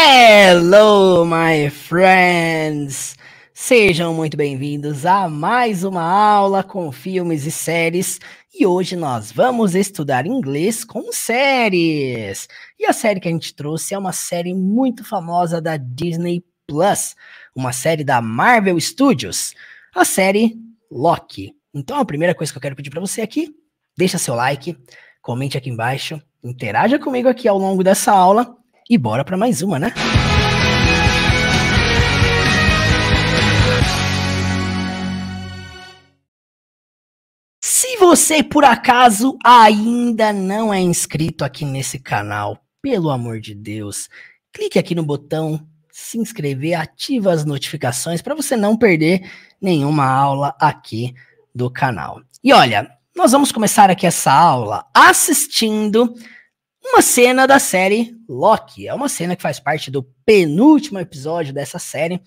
Hello, my friends! Sejam muito bem-vindos a mais uma aula com filmes e séries. E hoje nós vamos estudar inglês com séries. E a série que a gente trouxe é uma série muito famosa da Disney Plus, uma série da Marvel Studios, a série Loki. Então a primeira coisa que eu quero pedir para você aqui, deixa seu like, comente aqui embaixo, interaja comigo aqui ao longo dessa aula e bora para mais uma, né? Se você, por acaso, ainda não é inscrito aqui nesse canal, pelo amor de Deus, clique aqui no botão se inscrever, ativa as notificações para você não perder nenhuma aula aqui do canal. E olha, nós vamos começar aqui essa aula assistindo uma cena da série Loki. É uma cena que faz parte do penúltimo episódio dessa série.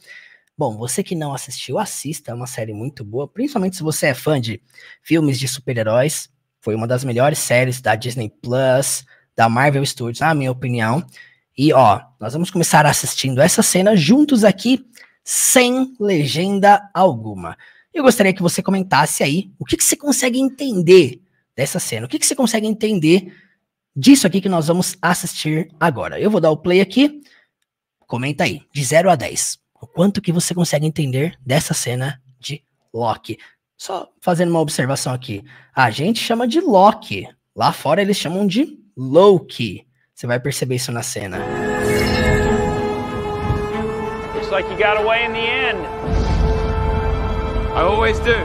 Bom, você que não assistiu, assista, é uma série muito boa, principalmente se você é fã de filmes de super-heróis. Foi uma das melhores séries da Disney Plus, da Marvel Studios, na minha opinião. E ó, nós vamos começar assistindo essa cena juntos aqui, sem legenda alguma. Eu gostaria que você comentasse aí o que você consegue entender dessa cena, o que você consegue entender disso aqui que nós vamos assistir agora. Eu vou dar o play aqui, comenta aí, de 0 a 10. O quanto que você consegue entender dessa cena de Loki. Só fazendo uma observação aqui. A gente chama de Loki. Lá fora eles chamam de Loki. Você vai perceber isso na cena. Looks like you got away in the end. I always do.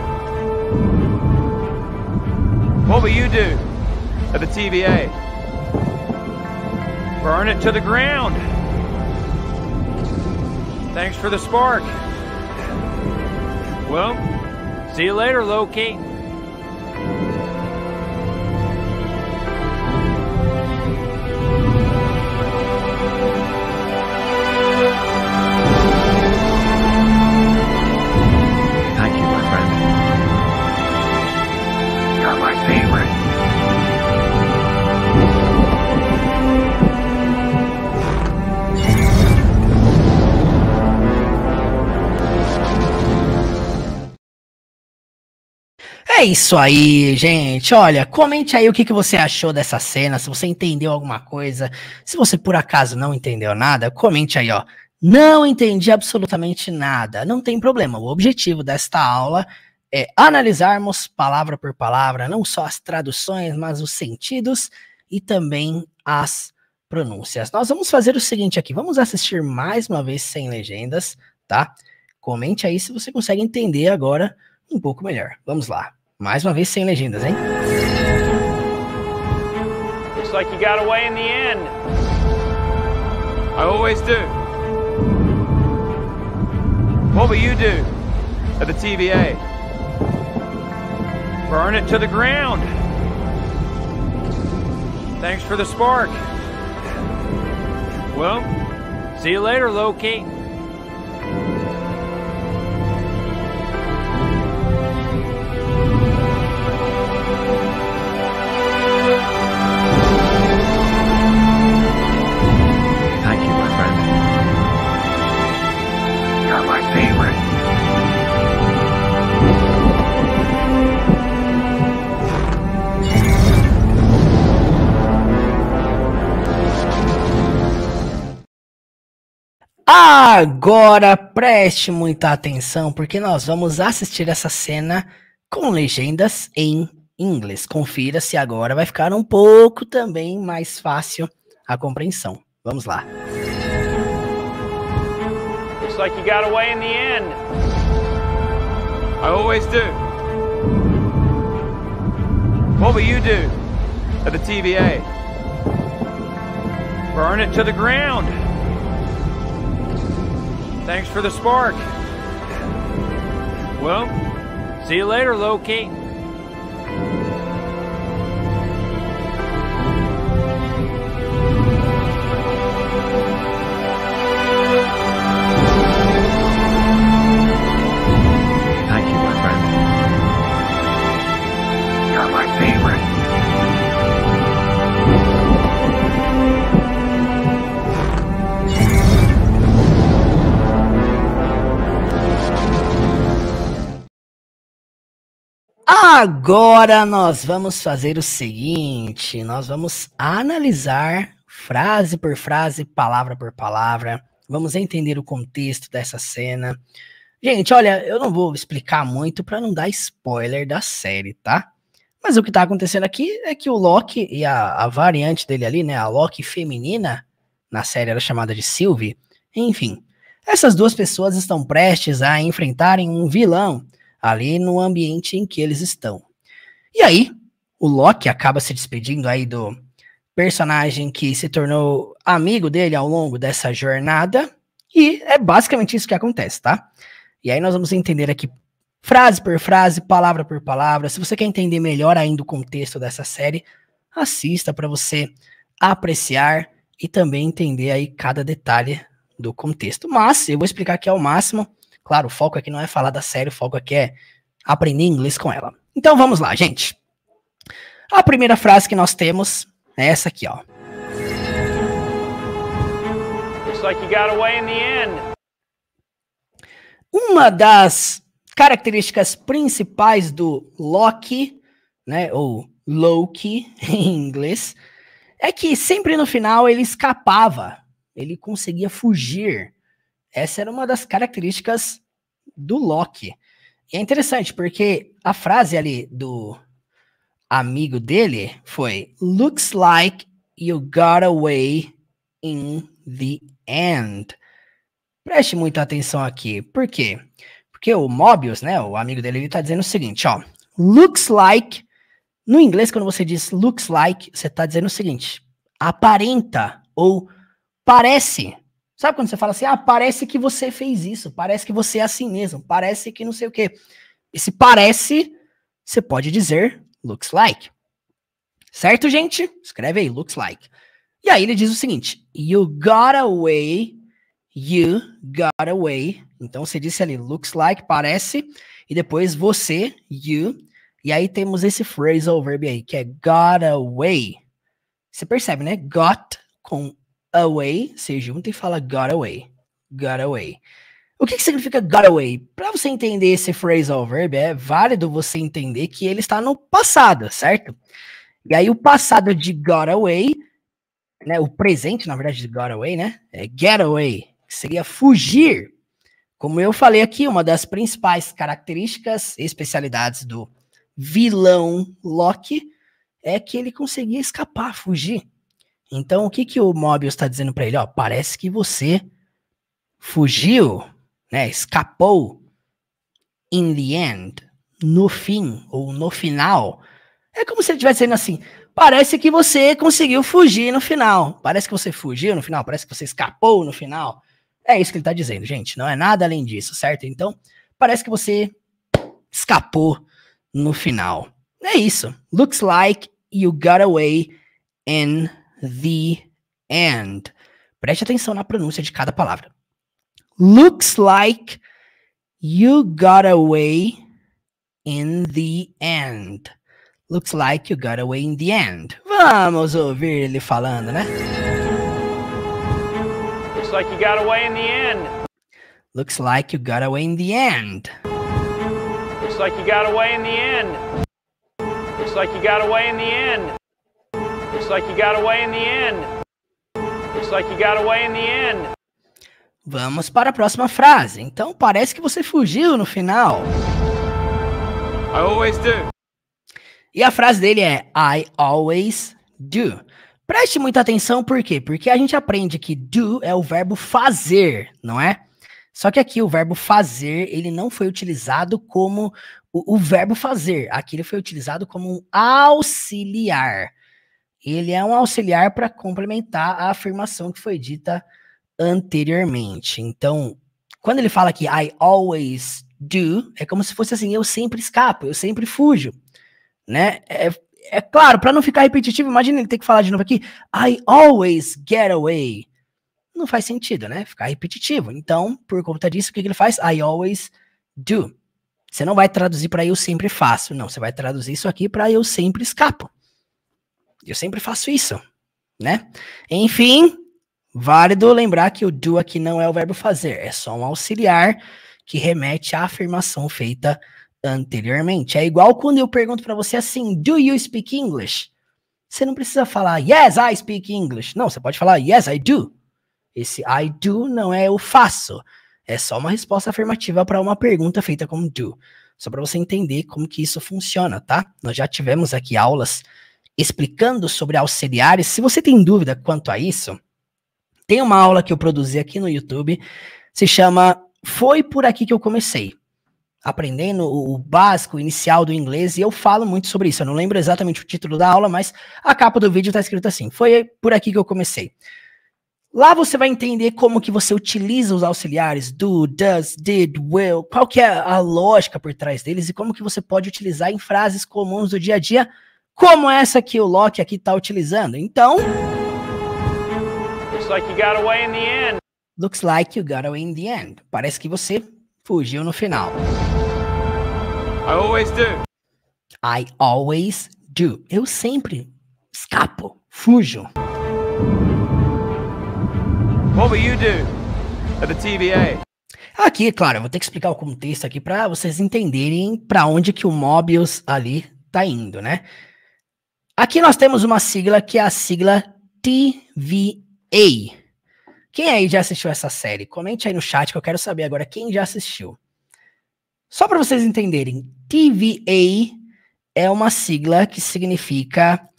What will you do at the TVA? Burn it to the ground. Thanks for the spark. Well, see you later, Loki. Thank you, my friend. You're my favorite. É isso aí, gente. Olha, comente aí o que você achou dessa cena, se você entendeu alguma coisa. Se você por acaso não entendeu nada, comente aí, ó. Não entendi absolutamente nada. Não tem problema. O objetivo desta aula é analisarmos palavra por palavra, não só as traduções, mas os sentidos e também as pronúncias. Nós vamos fazer o seguinte aqui, vamos assistir mais uma vez sem legendas, tá? Comente aí se você consegue entender agora um pouco melhor. Vamos lá. Mais uma vez sem legendas, hein? Looks like you got away in the end. I always do. What will you do at the TVA? Burn it to the ground. Thanks for the spark. Well, see you later, Loki. Thank you, my friend. You're my favorite. Agora preste muita atenção, porque nós vamos assistir essa cena com legendas em inglês. Confira se agora vai ficar um pouco também mais fácil a compreensão. Vamos lá. Looks like you got away in the end. I always do. What will you do at the TVA? Burn it to the ground. Thanks for the spark. Well, see you later, Loki. Thank you, my friend. You're my favorite. Agora nós vamos fazer o seguinte, nós vamos analisar frase por frase, palavra por palavra, vamos entender o contexto dessa cena. Gente, olha, eu não vou explicar muito para não dar spoiler da série, tá? Mas o que tá acontecendo aqui é que o Loki e a variante dele ali, né, a Loki feminina, na série era chamada de Sylvie, enfim, essas duas pessoas estão prestes a enfrentarem um vilão ali no ambiente em que eles estão. E aí, o Loki acaba se despedindo aí do personagem que se tornou amigo dele ao longo dessa jornada, e é basicamente isso que acontece, tá? E aí nós vamos entender aqui frase por frase, palavra por palavra. Se você quer entender melhor ainda o contexto dessa série, assista para você apreciar e também entender aí cada detalhe do contexto. Mas eu vou explicar aqui ao máximo. Claro, o foco aqui não é falar da série, o foco aqui é aprender inglês com ela. Então vamos lá, gente. A primeira frase que nós temos é essa aqui, ó. Looks like you got away in the end. Uma das características principais do Loki, né, ou Loki em inglês, é que sempre no final ele escapava, ele conseguia fugir. Essa era uma das características do Loki. E é interessante porque a frase ali do amigo dele foi "Looks like you got away in the end". Preste muita atenção aqui. Por quê? Porque o Mobius, né, o amigo dele, ele tá dizendo o seguinte, ó. Looks like, no inglês, quando você diz looks like, você tá dizendo o seguinte, aparenta ou parece. Sabe quando você fala assim, parece que você fez isso, parece que você é assim mesmo, parece que não sei o quê. Esse parece, você pode dizer looks like. Certo, gente? Escreve aí, looks like. E aí ele diz o seguinte, you got away. Então você disse ali, looks like, parece, e depois você, you, e aí temos esse phrasal verb aí, que é got away. Você percebe, né? Got com away, você junta e fala got away. Got away. O que significa got away? Para você entender esse phrasal verb, é válido você entender que ele está no passado, certo? E aí o passado de got away, né, o presente, na verdade, de got away, né, é get away, que seria fugir. Como eu falei aqui, uma das principais características, especialidades do vilão Loki, é que ele conseguia escapar, fugir. Então, o que o Mobius está dizendo para ele? Ó, parece que você fugiu, né, escapou in the end, no fim, ou no final. É como se ele estivesse dizendo assim, parece que você conseguiu fugir no final. Parece que você fugiu no final, parece que você escapou no final. É isso que ele tá dizendo, gente. Não é nada além disso, certo? Então, parece que você escapou no final. É isso. Looks like you got away in the end. Preste atenção na pronúncia de cada palavra. Looks like you got away in the end. Looks like you got away in the end. Vamos ouvir ele falando, né? Looks like you got away in the end. Looks like you got away in the end. Looks like you got away in the end. Looks like you got away in the end. Looks like you got away in the end. Looks like you got away in the end. Vamos para a próxima frase. Então, parece que você fugiu no final. I always do. E a frase dele é I always do. Preste muita atenção, por quê? Porque a gente aprende que do é o verbo fazer, não é? Só que aqui o verbo fazer, ele não foi utilizado como o verbo fazer. Aqui ele foi utilizado como um auxiliar. Ele é um auxiliar para complementar a afirmação que foi dita anteriormente. Então, quando ele fala aqui I always do, é como se fosse assim, eu sempre escapo, eu sempre fujo, né? É claro, para não ficar repetitivo, imagina ele ter que falar de novo aqui, I always get away. Não faz sentido, né? Ficar repetitivo. Então, por conta disso, o que ele faz? I always do. Você não vai traduzir para eu sempre faço. Não, você vai traduzir isso aqui para eu sempre escapo. Eu sempre faço isso, né? Enfim, válido lembrar que o do aqui não é o verbo fazer. É só um auxiliar que remete à afirmação feita anteriormente. É igual quando eu pergunto para você assim, do you speak English? Você não precisa falar, yes, I speak English. Não, você pode falar, yes, I do. Esse I do não é o faço. É só uma resposta afirmativa para uma pergunta feita com do. Só para você entender como que isso funciona, tá? Nós já tivemos aqui aulas explicando sobre auxiliares. Se você tem dúvida quanto a isso, tem uma aula que eu produzi aqui no YouTube, se chama Foi Por Aqui Que Eu Comecei. Aprendendo o básico, inicial do inglês, e eu falo muito sobre isso. Eu não lembro exatamente o título da aula, mas a capa do vídeo tá escrito assim, foi por aqui que eu comecei. Lá você vai entender como que você utiliza os auxiliares do, does, did, will, qual que é a lógica por trás deles e como que você pode utilizar em frases comuns do dia a dia, como essa que o Locke aqui tá utilizando. Então... Looks like you got away in the end. Looks like you got away in the end. Parece que você fugiu no final. I always do. I always do. Eu sempre escapo, fujo. What will you do at the TVA? Aqui, claro, eu vou ter que explicar o contexto aqui para vocês entenderem para onde que o Mobius ali tá indo, né? Aqui nós temos uma sigla que é a sigla TVA. Quem aí já assistiu essa série? Comente aí no chat que eu quero saber agora quem já assistiu. Só para vocês entenderem, TVA é uma sigla que significa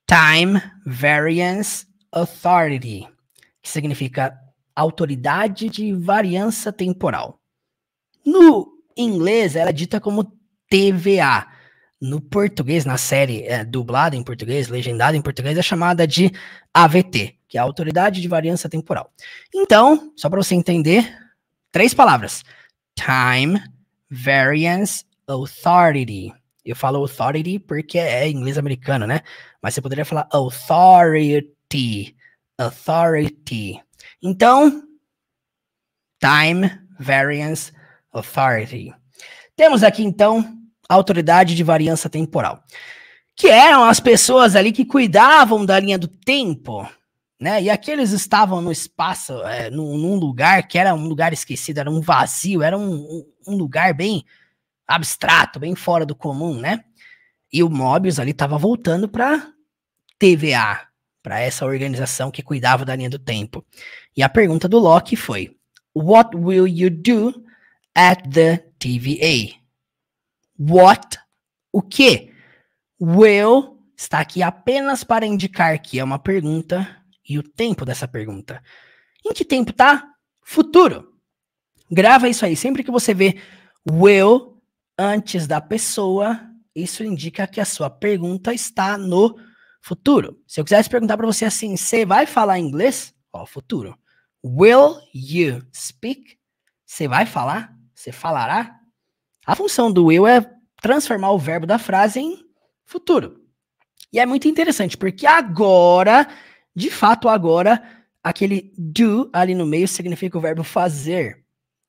Time Variance Authority, que significa autoridade de variância temporal. No inglês, ela é dita como TVA. No português, na série dublada em português, legendada em português, é chamada de AVT, que é a autoridade de variância temporal. Então, só para você entender, 3 palavras. Time Variance Authority. Eu falo authority porque é inglês americano, né? Mas você poderia falar authority. Authority. Então, Time Variance Authority. Temos aqui, então, autoridade de variância temporal, que eram as pessoas ali que cuidavam da linha do tempo, né? E aqui eles estavam no espaço, num lugar que era um lugar esquecido, era um vazio, era um lugar bem abstrato, bem fora do comum, né? E o Mobius ali estava voltando para TVA, para essa organização que cuidava da linha do tempo. E a pergunta do Locke foi: What will you do at the TVA? What? O que? Will está aqui apenas para indicar que é uma pergunta e o tempo dessa pergunta. Em que tempo tá? Futuro. Grava isso aí. Sempre que você vê will antes da pessoa, isso indica que a sua pergunta está no futuro. Se eu quisesse perguntar para você assim, você vai falar inglês? Ó, futuro. Will you speak? Você vai falar? Você falará? A função do will é transformar o verbo da frase em futuro. E é muito interessante, porque agora, de fato agora, aquele do ali no meio significa o verbo fazer.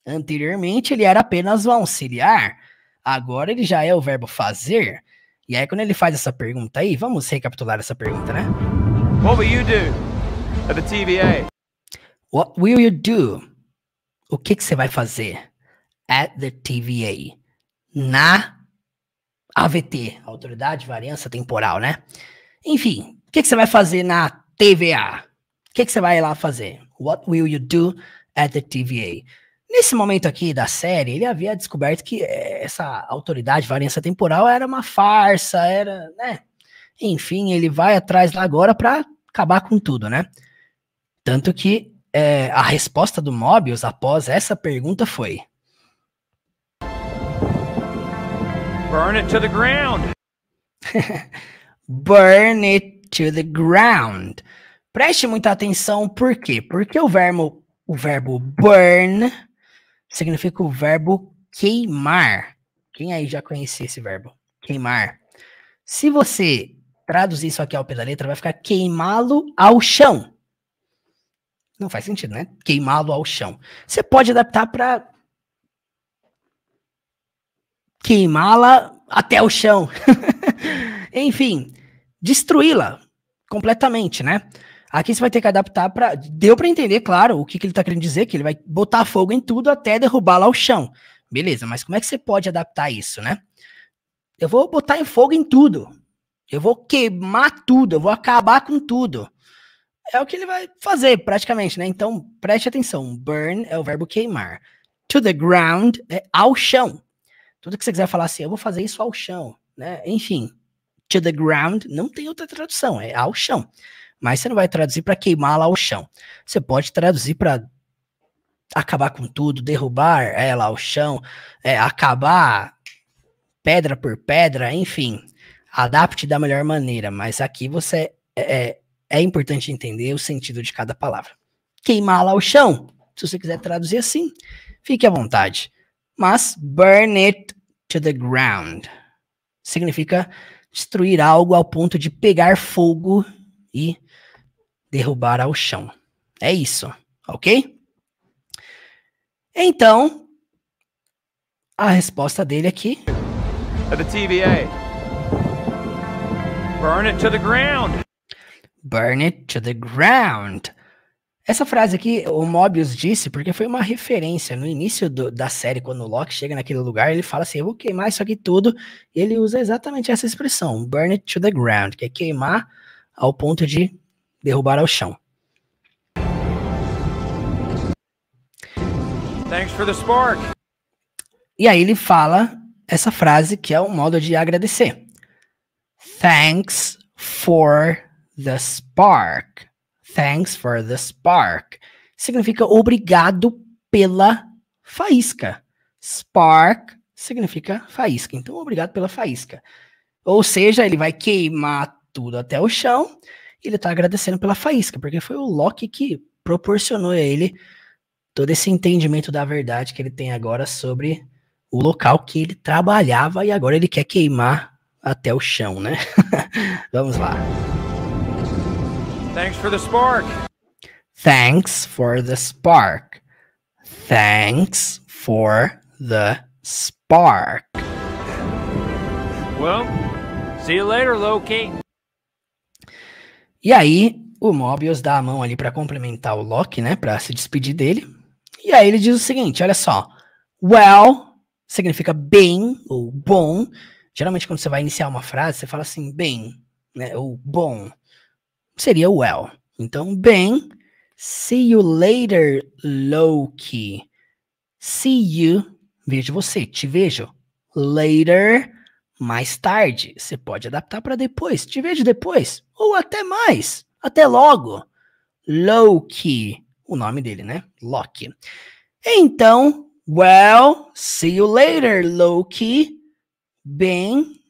Anteriormente ele era apenas o auxiliar. Agora ele já é o verbo fazer. E aí quando ele faz essa pergunta aí, vamos recapitular essa pergunta, né? What will you do at the TVA? What will you do? O que você vai fazer at the TVA? Na AVT, Autoridade de Variância Temporal, né? Enfim, o que você vai fazer na TVA? O que você vai lá fazer? What will you do at the TVA? Nesse momento aqui da série, ele havia descoberto que essa autoridade de variância temporal era uma farsa, era, né? Enfim, ele vai atrás lá agora para acabar com tudo, né? Tanto que a resposta do Mobius após essa pergunta foi: Burn it to the ground. Burn it to the ground. Preste muita atenção, por quê? Porque o verbo burn significa o verbo queimar. Quem aí já conhecia esse verbo? Queimar. Se você traduzir isso aqui ao pé da letra, vai ficar queimá-lo ao chão. Não faz sentido, né? Queimá-lo ao chão. Você pode adaptar para queimá-la até o chão. Enfim, destruí-la completamente, né? Aqui você vai ter que adaptar para... Deu para entender, claro, o que ele tá querendo dizer, que ele vai botar fogo em tudo até derrubá-la ao chão. Beleza, mas como é que você pode adaptar isso, né? Eu vou botar em fogo em tudo. Eu vou queimar tudo, eu vou acabar com tudo. É o que ele vai fazer, praticamente, né? Então, preste atenção. Burn é o verbo queimar. To the ground é ao chão. Tudo que você quiser falar assim, eu vou fazer isso ao chão, né? Enfim, to the ground não tem outra tradução, é ao chão. Mas você não vai traduzir para queimá-la ao chão. Você pode traduzir para acabar com tudo, derrubar ela ao chão, acabar pedra por pedra, enfim. Adapte da melhor maneira, mas aqui você é importante entender o sentido de cada palavra. Queimá-la ao chão, se você quiser traduzir assim, fique à vontade. Mas burn it to the ground significa destruir algo ao ponto de pegar fogo e derrubar ao chão. É isso, ok? Então, a resposta dele aqui. The TVA. Burn it to the ground. Burn it to the ground. Essa frase aqui, o Mobius disse, porque foi uma referência no início da série, quando o Loki chega naquele lugar, ele fala assim, eu vou queimar isso aqui tudo, e ele usa exatamente essa expressão, burn it to the ground, que é queimar ao ponto de derrubar ao chão. Thanks for the spark. E aí ele fala essa frase que é um modo de agradecer. Thanks for the spark. Thanks for the spark. Significa obrigado pela faísca. Spark significa faísca. Então, obrigado pela faísca. Ou seja, ele vai queimar tudo até o chão e ele está agradecendo pela faísca, porque foi o Loki que proporcionou a ele todo esse entendimento da verdade que ele tem agora sobre o local que ele trabalhava e agora ele quer queimar até o chão, né? Vamos lá. Thanks for the spark. Thanks for the spark. Thanks for the spark. Well, see you later, Loki. E aí, o Mobius dá a mão ali para complementar o Loki, né? Para se despedir dele. E aí ele diz o seguinte, olha só. Well significa bem ou bom. Geralmente quando você vai iniciar uma frase, você fala assim, bem, né? Ou bom. Seria well. Então, bem, see you later, Loki. See you, vejo você, te vejo. Later, mais tarde. Você pode adaptar para depois, te vejo depois. Ou até mais, até logo. Loki, o nome dele, né? Loki. Então, well, see you later, Loki. Bem,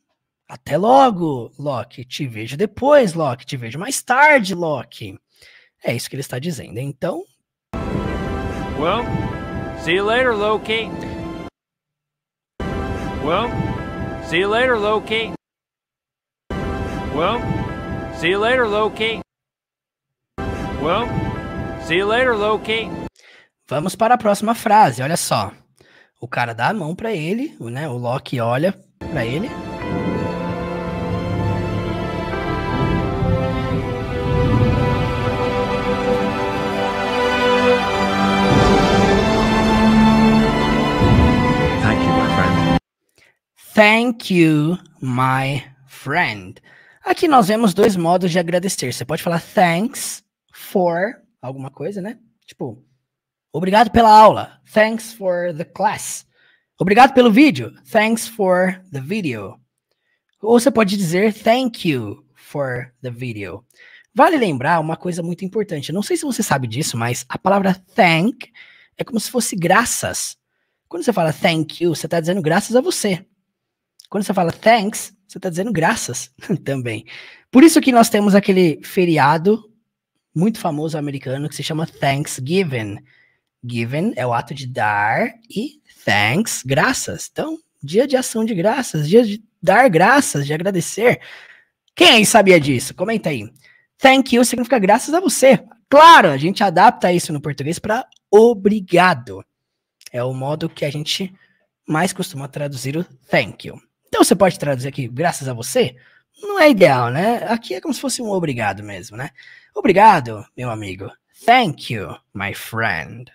até logo, Loki. Te vejo depois, Loki. Te vejo mais tarde, Loki. É isso que ele está dizendo. Então... Well, see you later, Loki. Well, see you later, Loki. Well, see you later, Loki. Well, see you later, Loki. Vamos para a próxima frase, olha só. O cara dá a mão para ele, né? O Loki olha para ele. Thank you, my friend. Aqui nós vemos dois modos de agradecer. Você pode falar thanks for alguma coisa, né? Tipo, obrigado pela aula. Thanks for the class. Obrigado pelo vídeo. Thanks for the video. Ou você pode dizer thank you for the video. Vale lembrar uma coisa muito importante. Eu não sei se você sabe disso, mas a palavra thank é como se fosse graças. Quando você fala thank you, você está dizendo graças a você. Quando você fala thanks, você está dizendo graças também. Por isso que nós temos aquele feriado muito famoso americano que se chama Thanksgiving. Given é o ato de dar e thanks, graças. Então, dia de ação de graças, dia de dar graças, de agradecer. Quem aí sabia disso? Comenta aí. Thank you significa graças a você. Claro, a gente adapta isso no português para obrigado. É o modo que a gente mais costuma traduzir o thank you. Então você pode traduzir aqui, graças a você? Não é ideal, né? Aqui é como se fosse um obrigado mesmo, né? Obrigado, meu amigo. Thank you, my friend.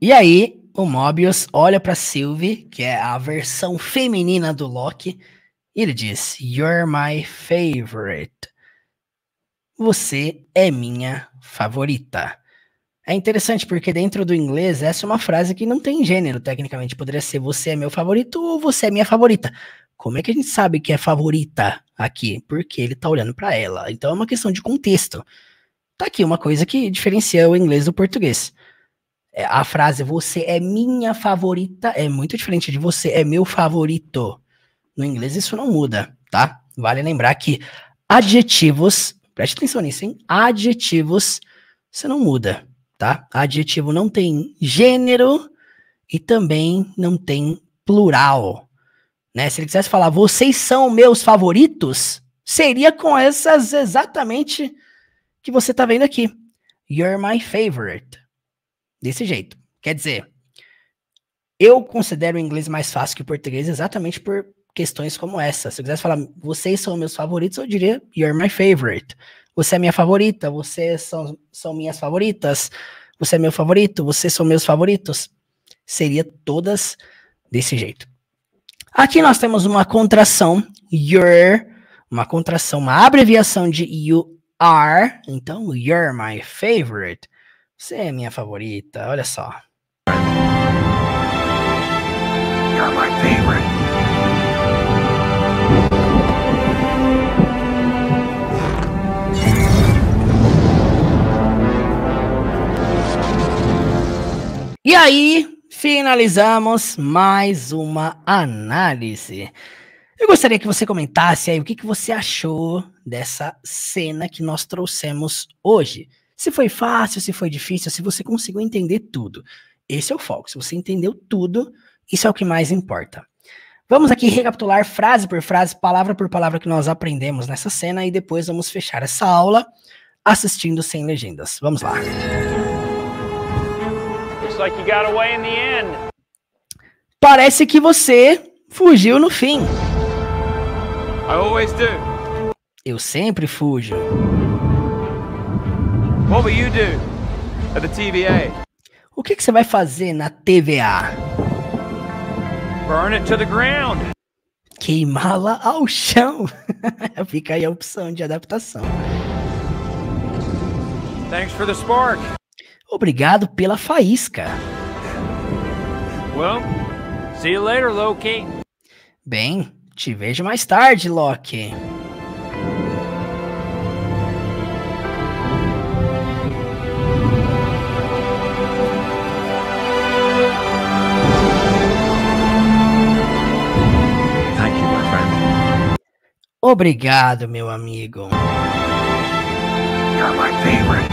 E aí, o Mobius olha pra Sylvie, que é a versão feminina do Loki, e ele diz: You're my favorite. Você é minha favorita. É interessante porque dentro do inglês essa é uma frase que não tem gênero, tecnicamente. Poderia ser você é meu favorito ou você é minha favorita. Como é que a gente sabe que é favorita aqui? Porque ele tá olhando pra ela. Então é uma questão de contexto. Tá aqui uma coisa que diferencia o inglês do português. A frase você é minha favorita é muito diferente de você é meu favorito. No inglês isso não muda, tá? Vale lembrar que adjetivos, preste atenção nisso, hein? Adjetivos, você não muda, tá? Adjetivo não tem gênero e também não tem plural, né? Se ele quisesse falar vocês são meus favoritos, seria com essas exatamente que você tá vendo aqui. You're my favorite. Desse jeito. Quer dizer, eu considero o inglês mais fácil que o português exatamente por questões como essa. Se eu quisesse falar, vocês são meus favoritos, eu diria, you're my favorite. Você é minha favorita, vocês são minhas favoritas, você é meu favorito, vocês são meus favoritos. Seria todas desse jeito. Aqui nós temos uma contração, your, uma contração, uma abreviação de you are. Então, you're my favorite. Você é minha favorita, olha só. You're my favorite. E aí, finalizamos mais uma análise. Eu gostaria que você comentasse aí o que você achou dessa cena que nós trouxemos hoje. Se foi fácil, se foi difícil, se você conseguiu entender tudo. Esse é o foco. Se você entendeu tudo, isso é o que mais importa. Vamos aqui recapitular frase por frase, palavra por palavra que nós aprendemos nessa cena e depois vamos fechar essa aula assistindo sem legendas. Vamos lá. Looks like you got away in the end. Parece que você fugiu no fim. I always do. Eu sempre fujo. What will you do at the TVA? O que você vai fazer na TVA? Burn it to the ground. Queimá-la ao chão. Fica aí a opção de adaptação. Thanks for the spark. Obrigado pela faísca. Well, see you later, Loki. Bem, te vejo mais tarde, Loki. Thank you, my friend. Obrigado, meu amigo. You're my favorite.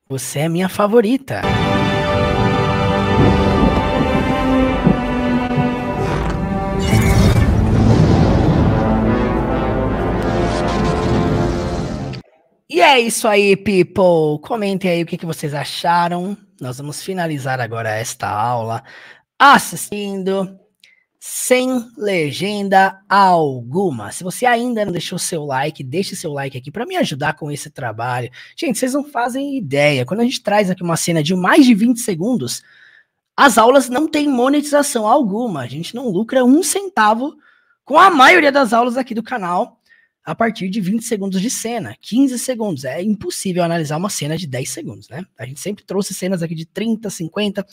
Você é minha favorita. E é isso aí, people. Comentem aí o que vocês acharam. Nós vamos finalizar agora esta aula assistindo sem legenda alguma. Se você ainda não deixou seu like, deixe seu like aqui para me ajudar com esse trabalho. Gente, vocês não fazem ideia. Quando a gente traz aqui uma cena de mais de 20 segundos, as aulas não têm monetização alguma. A gente não lucra um centavo com a maioria das aulas aqui do canal a partir de 20 segundos de cena, 15 segundos. É impossível analisar uma cena de 10 segundos, né? A gente sempre trouxe cenas aqui de 30, 50,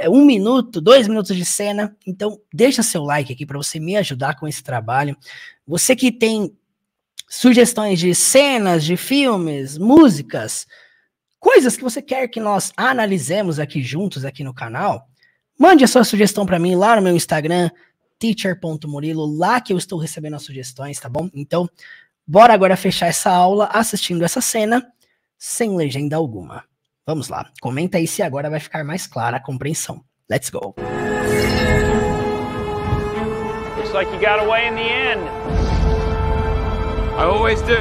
1 minuto, 2 minutos de cena. Então, deixa seu like aqui para você me ajudar com esse trabalho. Você que tem sugestões de cenas, de filmes, músicas, coisas que você quer que nós analisemos aqui juntos aqui no canal, mande a sua sugestão para mim lá no meu Instagram, teacher.murilo, lá que eu estou recebendo as sugestões, tá bom? Então, bora agora fechar essa aula assistindo essa cena sem legenda alguma. Vamos lá, comenta aí se agora vai ficar mais clara a compreensão. Let's go! Looks like you got away in the end. I always do.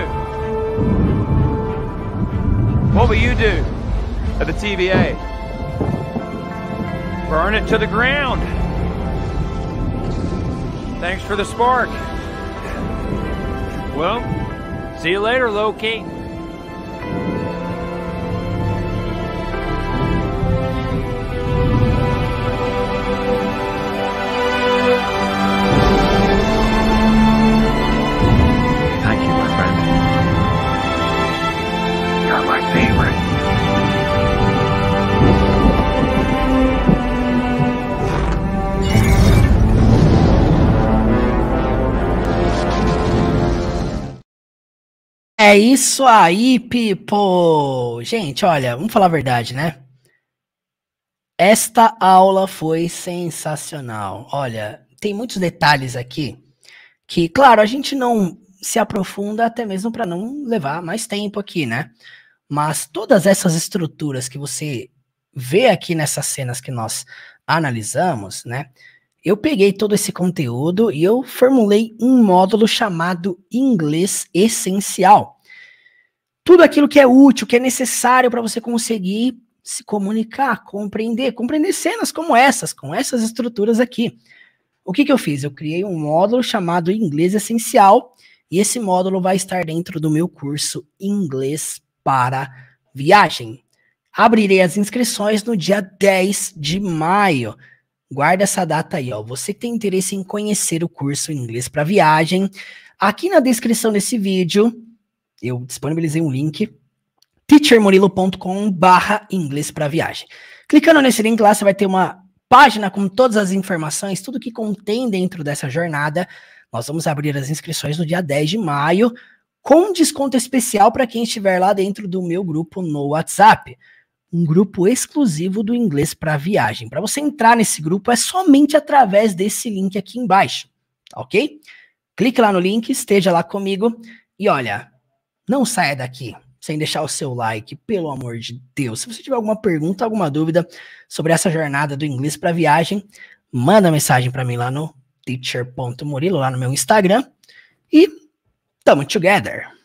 What will you do at the TVA? Burn it to the ground. Thanks for the spark. Well, see you later, Loki. isso aí, people! Gente, olha, vamos falar a verdade, né? Esta aula foi sensacional. Olha, tem muitos detalhes aqui que, claro, a gente não se aprofunda até mesmo para não levar mais tempo aqui, né? Mas todas essas estruturas que você vê aqui nessas cenas que nós analisamos, né? Eu peguei todo esse conteúdo e eu formulei um módulo chamado Inglês Essencial. Tudo aquilo que é útil, que é necessário para você conseguir se comunicar, compreender cenas como essas, com essas estruturas aqui. O que eu fiz? Eu criei um módulo chamado Inglês Essencial e esse módulo vai estar dentro do meu curso Inglês para Viagem. Abrirei as inscrições no dia 10 de maio. Guarda essa data aí, ó. Você que tem interesse em conhecer o curso Inglês para Viagem, aqui na descrição desse vídeo, eu disponibilizei um link, teachermurilo.com/inglês para viagem. Clicando nesse link lá, você vai ter uma página com todas as informações, tudo que contém dentro dessa jornada. Nós vamos abrir as inscrições no dia 10 de maio, com desconto especial para quem estiver lá dentro do meu grupo no WhatsApp. Um grupo exclusivo do Inglês para Viagem. Para você entrar nesse grupo é somente através desse link aqui embaixo, ok? Clique lá no link, esteja lá comigo e olha, não saia daqui sem deixar o seu like, pelo amor de Deus. Se você tiver alguma pergunta, alguma dúvida sobre essa jornada do Inglês para Viagem, manda mensagem para mim lá no teacher.murilo, lá no meu Instagram e tamo together!